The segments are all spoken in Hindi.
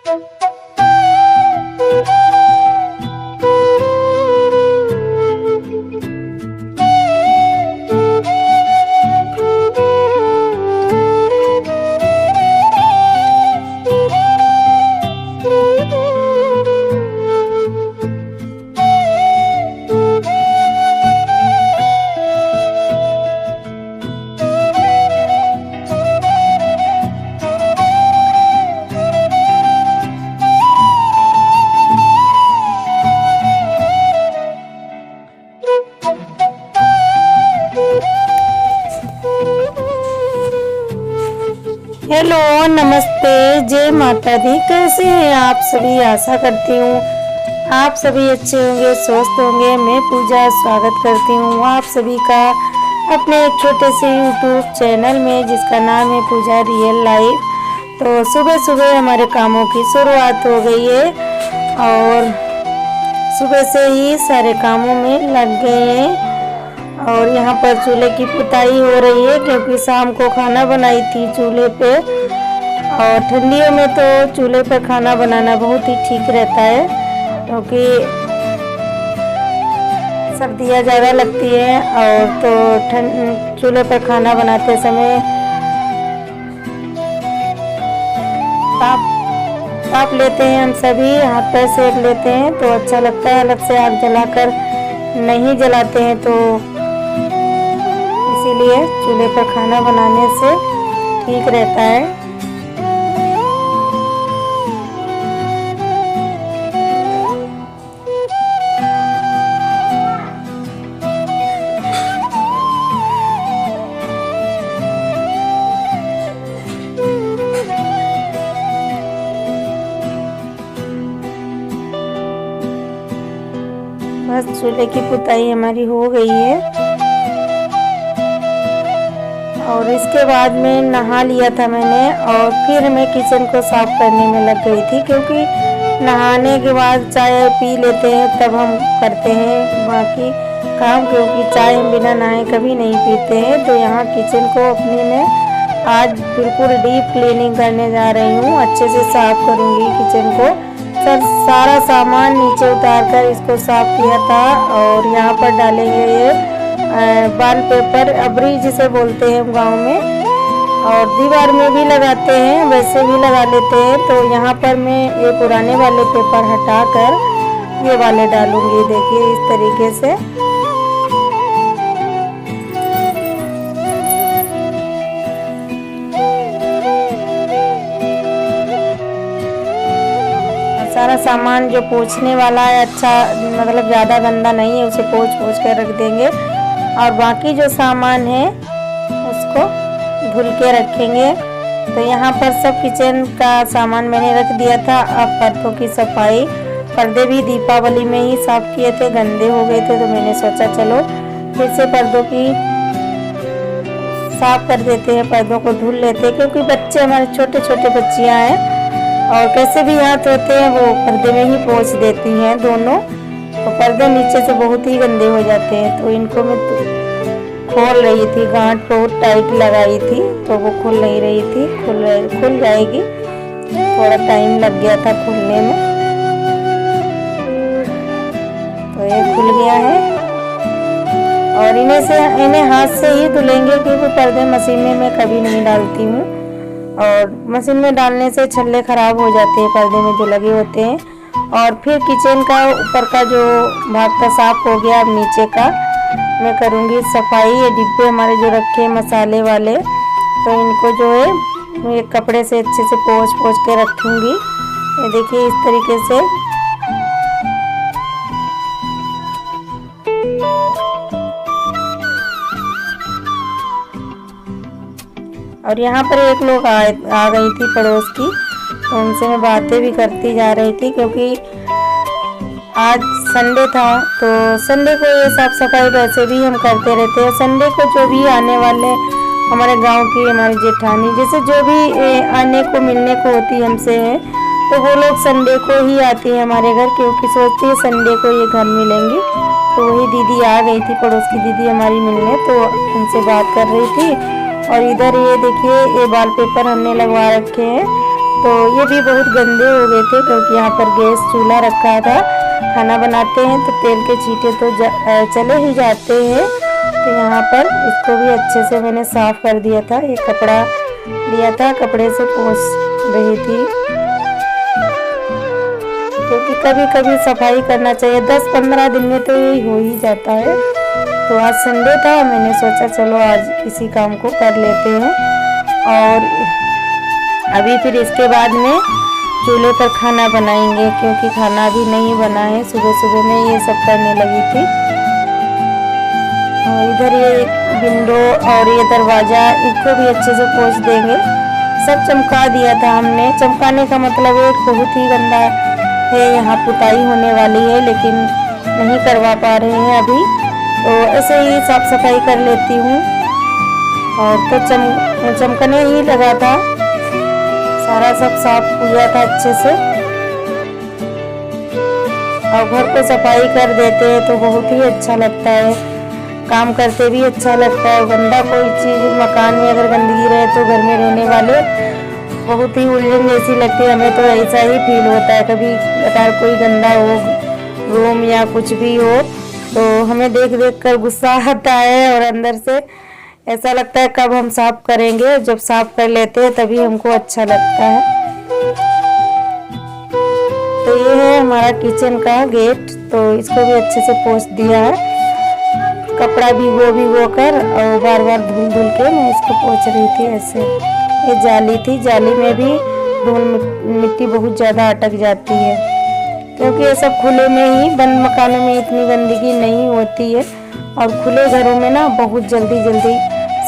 हेलो, नमस्ते, जय माता दी। कैसे हैं आप सभी? आशा करती हूँ आप सभी अच्छे होंगे, स्वस्थ होंगे। मैं पूजा स्वागत करती हूँ आप सभी का अपने एक छोटे से यूट्यूब चैनल में, जिसका नाम है पूजा रियल लाइफ। तो सुबह सुबह हमारे कामों की शुरुआत हो गई है और सुबह से ही सारे कामों में लग गए हैं। और यहाँ पर चूल्हे की पुताई हो रही है, क्योंकि शाम को खाना बनाई थी चूल्हे पे। और ठंडियों में तो चूल्हे पर खाना बनाना बहुत ही ठीक रहता है, क्योंकि सर्दियाँ ज़्यादा लगती है। और तो चूल्हे पर खाना बनाते समय ताप लेते हैं, हम सभी हाथ पैर सेक लेते हैं तो अच्छा लगता है। अलग से आग जलाकर नहीं जलाते हैं, तो इसीलिए चूल्हे पर खाना बनाने से ठीक रहता है। बस चूल्हे की पुताई हमारी हो गई है। और इसके बाद में नहा लिया था मैंने, और फिर मैं किचन को साफ करने में लग गई थी, क्योंकि नहाने के बाद चाय पी लेते हैं, तब हम करते हैं बाकी काम, क्योंकि चाय हम बिना नहाए कभी नहीं पीते हैं। तो यहाँ किचन को अपनी में आज बिल्कुल डीप क्लीनिंग करने जा रही हूँ। अच्छे से साफ करूँगी किचन को। सारा सामान नीचे उतार कर इसको साफ किया था। और यहाँ पर डालेंगे ये वॉल पेपर, अबरी जिसे बोलते हैं गांव में, और दीवार में भी लगाते हैं, वैसे भी लगा लेते हैं। तो यहाँ पर मैं ये पुराने वाले पेपर हटाकर ये वाले डालूंगी। देखिए इस तरीके से। सारा सामान जो पोंछने वाला है, अच्छा मतलब ज़्यादा गंदा नहीं है, उसे पोंछ कर रख देंगे। और बाकी जो सामान है उसको धुल के रखेंगे। तो यहाँ पर सब किचन का सामान मैंने रख दिया था। अब पर्दों की सफाई, पर्दे भी दीपावली में ही साफ किए थे, गंदे हो गए थे, तो मैंने सोचा चलो फिर से पर्दों की साफ कर देते हैं, पर्दों को धुल लेते हैं। क्योंकि बच्चे हमारे छोटे छोटे बच्चियाँ हैं, और कैसे भी हाथ होते हैं वो पर्दे में ही पोंछ देती हैं दोनों। तो पर्दे नीचे से बहुत ही गंदे हो जाते हैं। तो इनको मैं खोल रही थी, गांठ बहुत टाइट लगाई थी, तो वो खुल नहीं रही थी। खुल जाएगी, थोड़ा टाइम लग गया था खुलने में। तो ये खुल गया है। और इन्हें हाथ से ही धुलेंगे, क्योंकि पर्दे मशीन में मैं कभी नहीं डालती हूँ। और मशीन में डालने से छल्ले खराब हो जाते हैं पर्दे में जो लगे होते हैं। और फिर किचन का ऊपर का जो भाग का साफ हो गया, अब नीचे का मैं करूँगी सफाई। ये डिब्बे हमारे जो रखे हैं मसाले वाले, तो इनको जो है मैं एक कपड़े से अच्छे से पोंछ के रखूँगी। ये देखिए इस तरीके से। और यहाँ पर एक लोग आ गई थी पड़ोस की, तो उनसे मैं बातें भी करती जा रही थी, क्योंकि आज संडे था। तो संडे को ये साफ सफाई वैसे भी हम करते रहते हैं। संडे को जो भी आने वाले हमारे गांव की हमारी जेठानी, जैसे जो भी आने को मिलने को होती हमसे है, तो वो लोग संडे को ही आती है हमारे घर, क्योंकि सोचती है संडे को ये घर मिलेंगी। तो वही दीदी आ गई थी, पड़ोस की दीदी हमारी मिलने, तो उनसे बात कर रही थी। और इधर ये देखिए ये वॉलपेपर हमने लगवा रखे हैं। तो ये भी बहुत गंदे हो गए थे क्योंकि यहाँ पर गैस चूल्हा रखा था। खाना बनाते हैं तो तेल के छींटे तो चले ही जाते हैं। तो यहाँ पर इसको भी अच्छे से मैंने साफ़ कर दिया था। ये कपड़ा लिया था, कपड़े से पोंछ रही थी क्योंकि कभी कभी सफाई करना चाहिए। 10-15 दिन में तो ये हो ही जाता है। तो आज संडे था, मैंने सोचा चलो आज इसी काम को कर लेते हैं। और अभी फिर इसके बाद में चूल्हे पर खाना बनाएंगे क्योंकि खाना भी नहीं बना है। सुबह सुबह में ये सब करने लगी थी। और इधर ये विंडो और ये दरवाज़ा, इसको भी अच्छे से पोंछ देंगे। सब चमका दिया था हमने। चमकाने का मतलब एक बहुत ही गंदा है, यहाँ पुताई होने वाली है लेकिन नहीं करवा पा रहे हैं अभी, तो ऐसे ही साफ सफाई कर लेती हूँ। और तो चमकने ही लगा था, सारा सब साफ किया था अच्छे से। और घर को सफाई कर देते हैं तो बहुत ही अच्छा लगता है, काम करते भी अच्छा लगता है। गंदा कोई चीज़ मकान में अगर गंदगी रहे तो घर में रहने वाले बहुत ही उलझन जैसी लगती है। हमें तो ऐसा ही फील होता है, कभी अगर कोई गंदा हो रूम या कुछ भी हो तो हमें देख देख कर गुस्सा आता है और अंदर से ऐसा लगता है कब हम साफ करेंगे। जब साफ कर लेते हैं तभी हमको अच्छा लगता है। तो ये है हमारा किचन का गेट, तो इसको भी अच्छे से पोंछ दिया है। कपड़ा भिगो कर और बार बार धुल के मैं इसको पोंछ रही थी ऐसे। ये जाली थी, जाली में भी धूल मिट्टी बहुत ज़्यादा अटक जाती है क्योंकि ये सब खुले में ही, बंद मकानों में इतनी गंदगी नहीं होती है और खुले घरों में ना बहुत जल्दी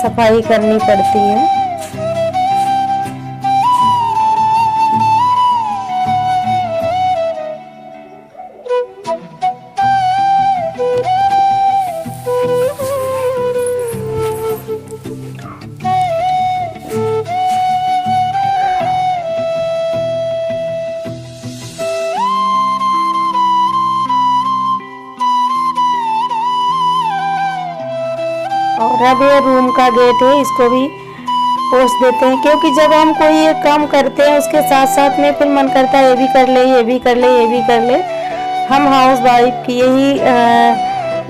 सफाई करनी पड़ती है। और अब ये रूम का गेट है, इसको भी पोंछ देते हैं क्योंकि जब हम कोई एक काम करते हैं उसके साथ साथ में फिर मन करता है ये भी कर ले, ये भी कर ले, ये भी कर ले। हम हाउस वाइफ की यही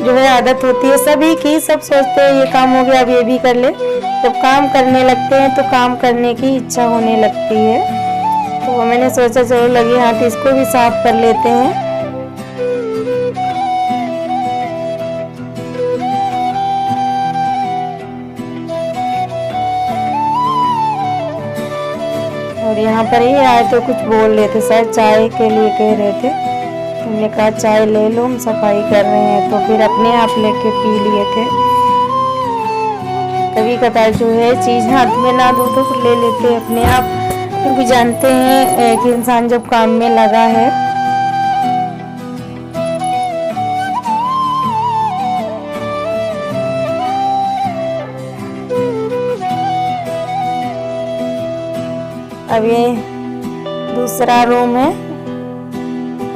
जो है आदत होती है सभी की। सब सोचते हैं ये काम हो गया अब ये भी कर ले। जब काम करने लगते हैं तो काम करने की इच्छा होने लगती है। तो मैंने सोचा चलो लगे हाथ इसको भी साफ कर लेते हैं। और यहाँ पर ही आए तो कुछ बोल रहे थे, शायद चाय के लिए कह रहे थे। हमने कहा चाय ले लो, हम सफाई कर रहे हैं, तो फिर अपने आप लेके पी लिए थे। कभी कभार जो है चीज़ हाथ में ना दो तो ले लेते अपने आप, क्योंकि जानते हैं कि इंसान जब काम में लगा है। अब ये दूसरा रूम है,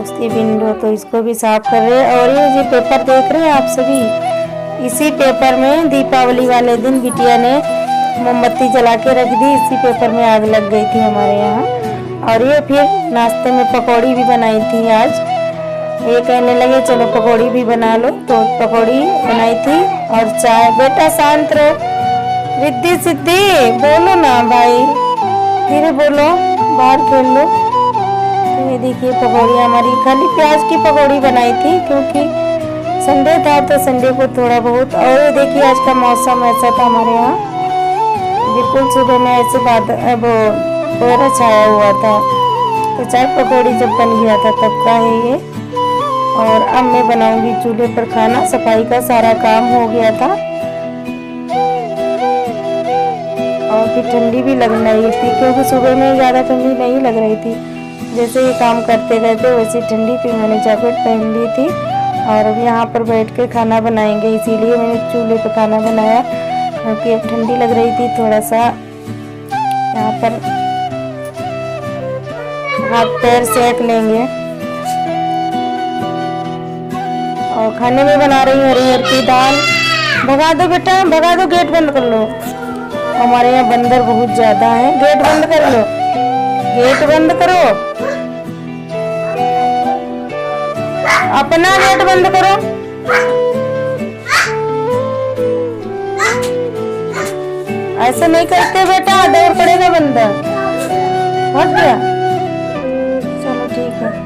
उसकी विंडो, तो इसको भी साफ कर रहे हैं। और ये जो पेपर देख रहे हैं आप सभी, इसी पेपर में दीपावली वाले दिन बिटिया ने मोमबत्ती जला के रख दी। इसी पेपर में आग लग गई थी हमारे यहाँ। और ये फिर नाश्ते में पकौड़ी भी बनाई थी आज। ये कहने लगे चलो पकौड़ी भी बना लो, तो पकौड़ी बनाई थी और चाय। बेटा शांत रहो, रिद्धि सिद्धि बोलो ना भाई, धीरे बोलो, बाहर खेल लो। तो ये देखिए पकौड़ी हमारी, खाली प्याज की पकौड़ी बनाई थी क्योंकि संडे था तो संडे को थोड़ा बहुत। और ये देखिए आज का मौसम ऐसा था हमारे यहाँ, बिल्कुल सुबह में ऐसे बादल वो कोहरा छाया हुआ था। तो चाय पकौड़ी जब बन गया था तब का है ये। और अब मैं बनाऊंगी चूल्हे पर खाना। सफाई का सारा काम हो गया था और फिर ठंडी भी लगने लगी थी क्योंकि सुबह में ज़्यादा ठंडी नहीं लग रही थी। जैसे ये काम करते रहते वैसे ठंडी, फिर मैंने जैकेट पहन ली थी। और अब यहाँ पर बैठ के खाना बनाएंगे, इसीलिए मैंने चूल्हे पर खाना बनाया क्योंकि अब ठंडी लग रही थी। थोड़ा सा यहाँ पर हाथ पैर सेक लेंगे। और खाने में बना रही हूँ हरी की दाल। भगा दो बेटा, भगा दो, गेट बंद कर लो। हमारे यहाँ बंदर बहुत ज़्यादा है, गेट बंद कर लो, गेट बंद करो, अपना गेट बंद करो। ऐसे नहीं करते बेटा, दौड़ पड़ेगा बंदा। हट गया, चलो ठीक है।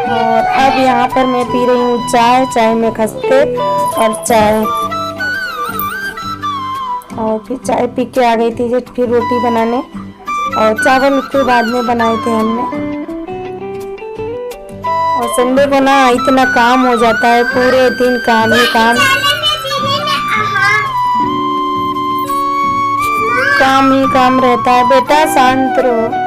और अब यहाँ पर मैं पी रही हूँ चाय, चाय में खस्ते और चाय। और फिर चाय पी के आ गई थी फिर रोटी बनाने, और चावल उसके बाद में बनाए थे हमने। और संडे को ना इतना काम हो जाता है, पूरे दिन काम ही काम, काम ही काम रहता है। बेटा शांत रहो।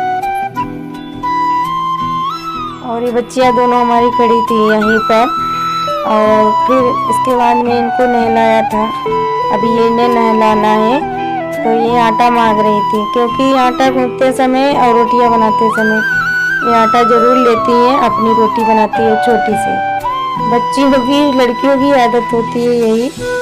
और ये बच्चियाँ दोनों हमारी खड़ी थी यहीं पर। और फिर इसके बाद में इनको नहलाया था, अभी ये इन्हें नहलाना है। तो ये आटा मांग रही थी, क्योंकि आटा गूंथते समय और रोटियां बनाते समय ये आटा जरूर लेती है, अपनी रोटी बनाती है छोटी सी। बच्चियों की, लड़कियों की आदत होती है यही।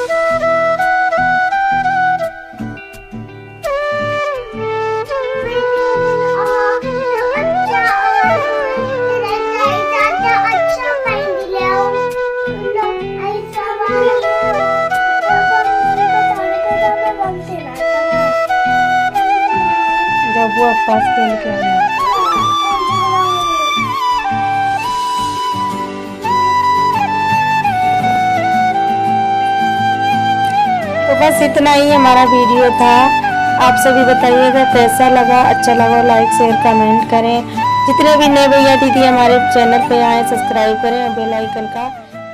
जब वो पास खेल के आना। तो बस इतना ही हमारा वीडियो था। आप सभी बताइएगा कैसा लगा, अच्छा लगा लाइक शेयर कमेंट करें। जितने भी नए भैया दीदी हमारे चैनल पे आए सब्सक्राइब करें और बेल आइकन का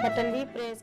बटन भी प्रेस